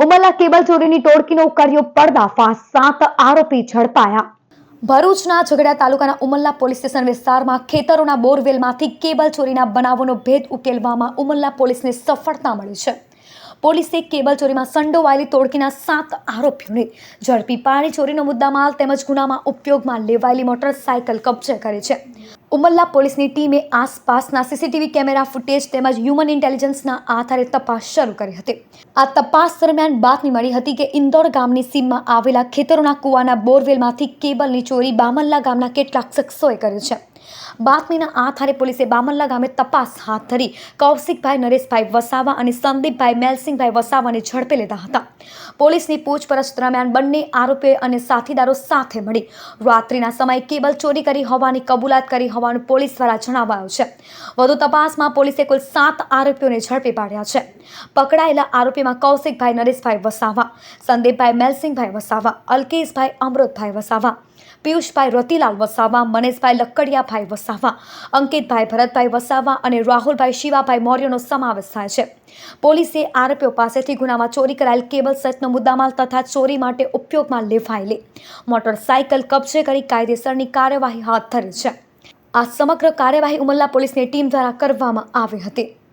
Umrala cable ચોરીની ટોળકીનો કર્યો પર્દાફાશ, 7 આરોપી ઝડપાયા। ભરૂચના ઝઘડિયા તાલુકાના ઉમરલા પોલીસ સ્ટેશન વિસ્તારમાં ખેતરોના બોરવેલમાંથી કેબલ ચોરીના બનાવોનો ભેદ ઉકેલવામાં ઉમરલા પોલીસને સફળતા મળી છે। પોલીસે કેબલ ચોરીમાં સંડોવાયેલી ટોળકીના 7 આરોપીઓને ઝડપી પાડી ચોરીનો મુદ્દામાલ તેમજ ગુનામાં ઉપયોગમાં લેવાયેલી મોટરસાયકલ કબજે કરી છે। ઉમરલા પોલીસની ટીમે આસપાસના સીસીટીવી કેમેરા ફૂટેજ તેમજ હ્યુમન ઇન્ટેલિજન્સના આધારે તપાસ શરૂ કરી હતી। આ તપાસ દરમિયાન બાતમી મળી હતી કે ઇન્દોર ગામની સીમમાં આવેલા ખેતરોના કુવાના બોરવેલમાંથી કેબલની ચોરી બામલ્લા ગામના કેટલાક શખ્સોએ કરી છે। બાતમીના આધારે પોલીસે બામલ્લા ગામે તપાસ હાથ ધરી કૌશિકભાઈ નરેશભાઈ વસાવા અને સંદીપભાઈ મેલસિંહભાઈ વસાવાને ઝડપી લીધા હતા। પોલીસની પૂછપરછ દરમિયાન બંને આરોપીઓ અને સાથીદારો સાથે મળી રાત્રિના સમયે કેબલ ચોરી કરી હોવાની કબૂલાત કરી હોવાનું પોલીસ દ્વારા જણાવાયું છે। વધુ તપાસમાં પોલીસે કુલ 7 આરોપીઓને ઝડપી પાડ્યા છે। પકડાયેલા આરોપીમાં કૌશિકભાઈ નરેશભાઈ વસાવા, સંદીપભાઈ મેલસિંહભાઈ વસાવા, અલ્કેશભાઈ અમૃતભાઈ વસાવા, પિયુષભાઈ રતિલાલ વસાવા, મનેશભાઈ લક્કડિયાભાઈ વસાવા, અંકિતભાઈ ભરતભાઈ વસાવા અને રાહુલભાઈ શિવાભાઈ મૌર્યનો સમાવેશ થાય છે। પોલીસે આરોપીઓ પાસેથી ગુનામાં ચોરી કરાયેલ કેબલ સહિતનો મુદ્દામાલ તથા ચોરી માટે ઉપયોગમાં લેવાયેલી મોટરસાયકલ કબજે કરી કાયદેસરની કાર્યવાહી હાથ ધરી છે। આ સમગ્ર કાર્યવાહી ઉમરલા પોલીસની ટીમ દ્વારા કરવામાં આવી હતી।